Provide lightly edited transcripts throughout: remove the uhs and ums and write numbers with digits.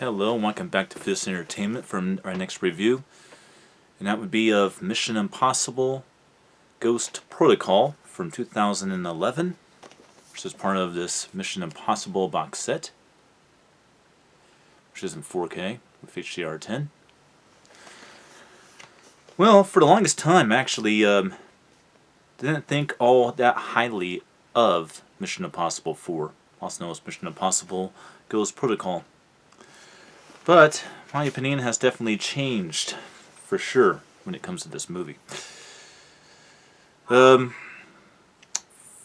Hello and welcome back to Fist Entertainment for our next review. And that would be of Mission Impossible Ghost Protocol from 2011, which is part of this Mission Impossible box set, which is in 4K with HDR10. Well, for the longest time, actually, didn't think all that highly of Mission Impossible 4, also known as Mission Impossible Ghost Protocol. But my opinion has definitely changed, for sure, when it comes to this movie.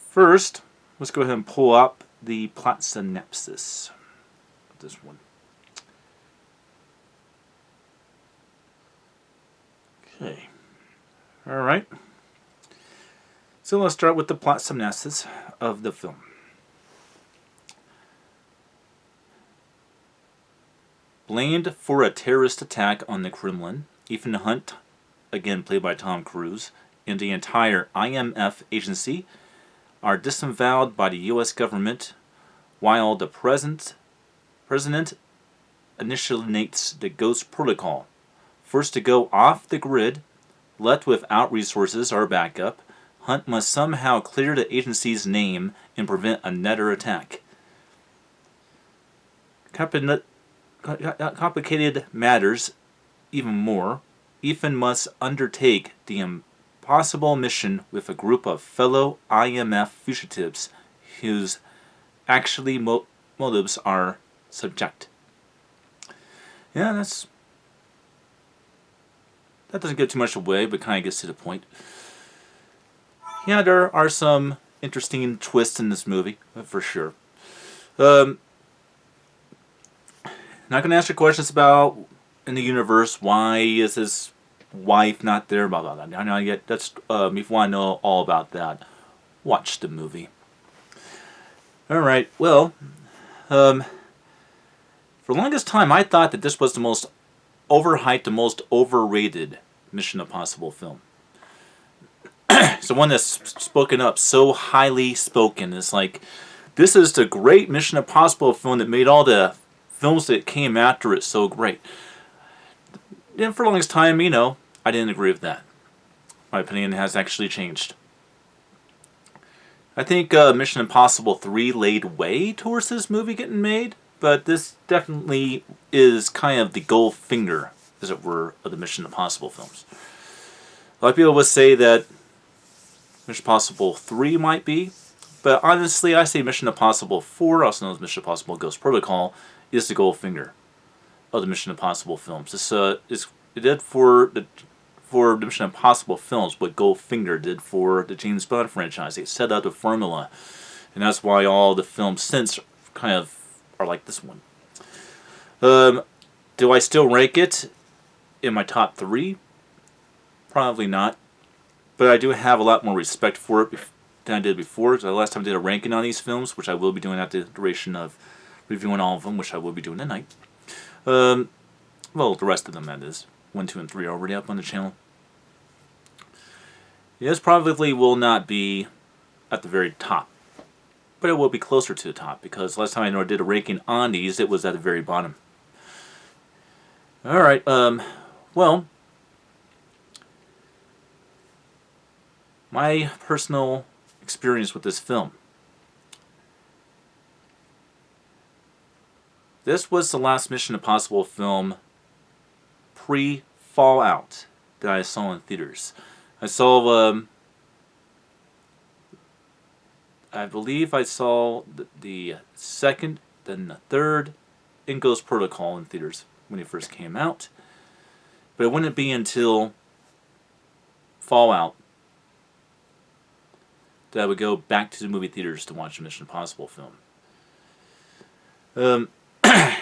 First, let's go ahead and pull up the plot synopsis of this one. Okay. Alright. So let's start with the plot synopsis of the film. Blamed for a terrorist attack on the Kremlin, Ethan Hunt, again played by Tom Cruise, and the entire IMF agency are disavowed by the U.S. government while the president initiates the Ghost Protocol. First to go off the grid, left without resources or backup, Hunt must somehow clear the agency's name and prevent another attack. Complicated matters even more. Ethan must undertake the impossible mission with a group of fellow IMF fugitives whose actually motives are subject. Yeah, that doesn't give too much away, but kind of gets to the point. Yeah, there are some interesting twists in this movie, for sure. Not going to ask you questions about in the universe, why is his wife not there, blah, blah, blah. I know yet. That's if you want to know all about that, watch the movie. Alright, well, for the longest time I thought that this was the most overhyped, the most overrated Mission Impossible film. It's the one that's spoken up, so highly spoken. It's like, this is the great Mission Impossible film that made all the films that came after it so great. And for the longest time, I didn't agree with that. My opinion has actually changed. I think Mission Impossible 3 laid way towards this movie getting made, but this definitely is kind of the gold finger, as it were, of the Mission Impossible films. A lot of people would say that Mission Impossible 3 might be, but honestly, I say Mission Impossible 4, also known as Mission Impossible Ghost Protocol, is the gold finger of the Mission Impossible films. It did for the Mission Impossible films what Goldfinger did for the James Bond franchise. It set out the formula, and that's why all the films since kind of are like this one. Do I still rank it in my top 3? Probably not, but I do have a lot more respect for it than I did before. The last time I did a ranking on these films, which I will be doing at the duration of reviewing all of them, which I will be doing tonight. Well, the rest of them, that is. 1, 2, and 3 are already up on the channel. This probably will not be at the very top, but it will be closer to the top, because last time I did a ranking on these, it was at the very bottom. Alright, well, my personal experience with this film. This was the last Mission Impossible film pre-Fallout that I saw in theaters. I saw, I believe I saw the second, then the third, and Ghost Protocol in theaters when it first came out. But it wouldn't be until Fallout that I would go back to the movie theaters to watch a Mission Impossible film.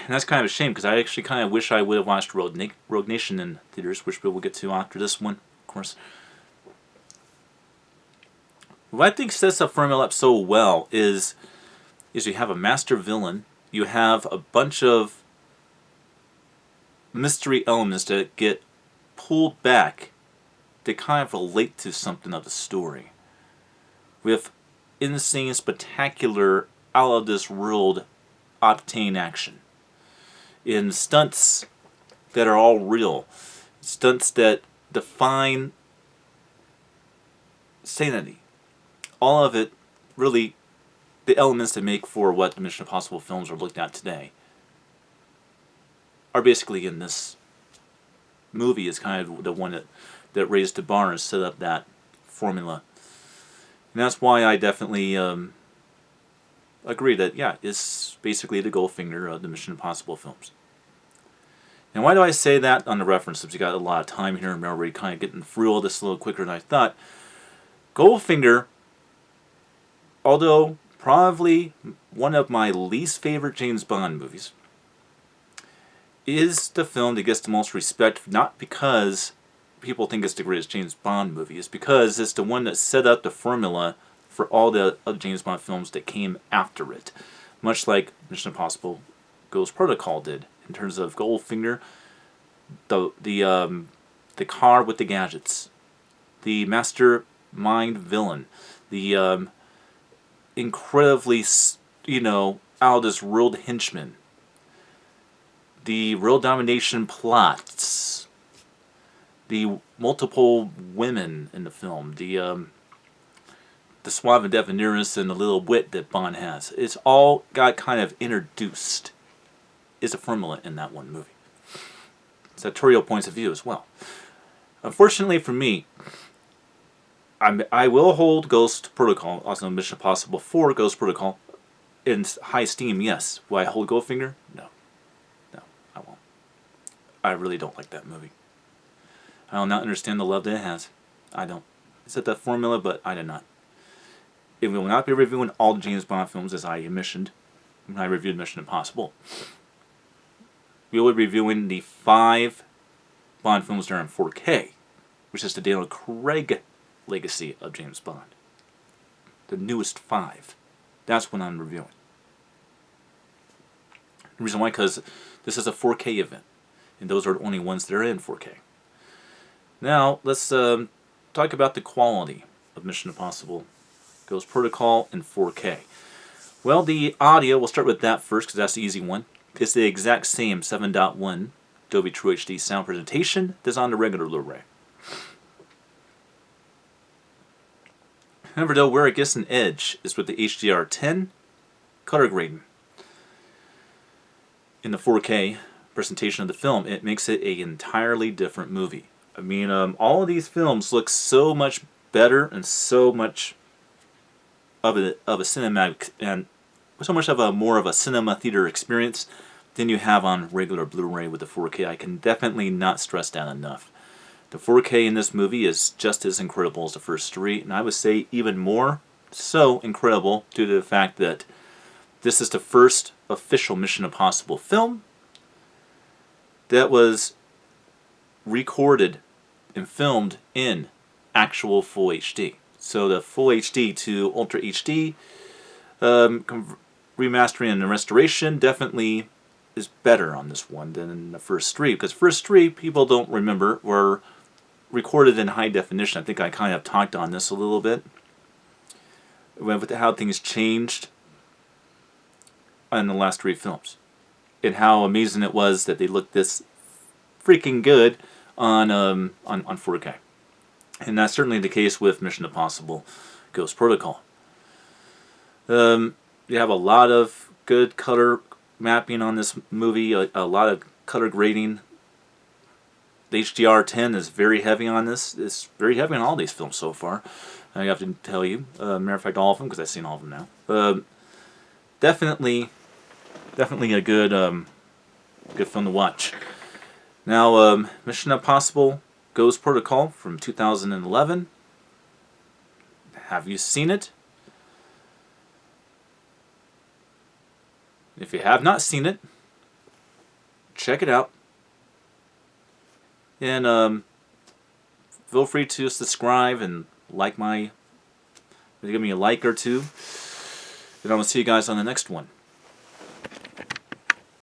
And that's kind of a shame, because I actually kind of wish I would have watched Rogue Nation in theaters, which we'll get to after this one, of course. What I think sets the formula up so well is you have a master villain, you have a bunch of mystery elements that get pulled back that kind of relate to something of the story, with insane, spectacular, out of this world octane action. in stunts that are all real, stunts that define sanity. All of it, really, the elements that make for what the Mission Impossible films are looked at today are basically in this movie. Is kind of the one that raised the bar and set up that formula. And that's why I definitely agree that, yeah, it's basically the Goldfinger of the Mission Impossible films. And why do I say that on the references? We got a lot of time here, and we're already kind of getting through all this a little quicker than I thought. Goldfinger, although probably one of my least favorite James Bond movies, is the film that gets the most respect, not because people think it's the greatest James Bond movie, it's because it's the one that set up the formula for all the other James Bond films that came after it. Much like Mission Impossible Ghost Protocol did, in terms of Goldfinger, the car with the gadgets, the mastermind villain, the incredibly, out of this world henchman, the world domination plots, the multiple women in the film, the suave and debonairness and the little wit that Bond has. It's all got kind of introduced. Is a formula in that one movie. Sartorial points of view as well. Unfortunately for me, I will hold Ghost Protocol, also Mission Impossible 4 Ghost Protocol, in high esteem, yes. Will I hold Goldfinger? No. No, I won't. I really don't like that movie. I do not understand the love that it has. I don't. It's at that formula, but I do not. We will not be reviewing all the James Bond films as I mentioned when I reviewed Mission Impossible. We will be reviewing the 5 Bond films that are in 4K, which is the Daniel Craig legacy of James Bond. The newest 5. That's what I'm reviewing. The reason why, because this is a 4K event, and those are the only ones that are in 4K. Now, let's talk about the quality of Mission Impossible Ghost Protocol in 4K. Well, the audio, we'll start with that first, because that's the easy one. It's the exact same 7.1 Dolby True HD sound presentation that's on the regular Blu-ray. However, though, where it gets an edge is with the HDR10 color grading. In the 4K presentation of the film, it makes it an entirely different movie. I mean, all of these films look so much better and so much of a cinematic and so much of a more of a cinema theater experience than you have on regular Blu-ray with the 4K. I can definitely not stress that enough. The 4K in this movie is just as incredible as the first 3, and I would say even more so incredible due to the fact that this is the first official Mission Impossible film that was recorded and filmed in actual Full HD. So the Full HD to Ultra HD remastering and restoration definitely is better on this one than in the first 3, because first 3, people don't remember, were recorded in high definition. I think I kind of talked on this a little bit with how things changed in the last 3 films, and how amazing it was that they looked this freaking good on 4K. And that's certainly the case with Mission Impossible Ghost Protocol. You have a lot of good color mapping on this movie, a lot of color grading. The HDR10 is very heavy on this. It's very heavy on all these films so far. I have to tell you. Matter of fact, all of them, because I've seen all of them now. Definitely a good film to watch. Now, Mission Impossible Ghost Protocol from 2011. Have you seen it? If you have not seen it, check it out. And feel free to subscribe and give me a like or two. And I will see you guys on the next one.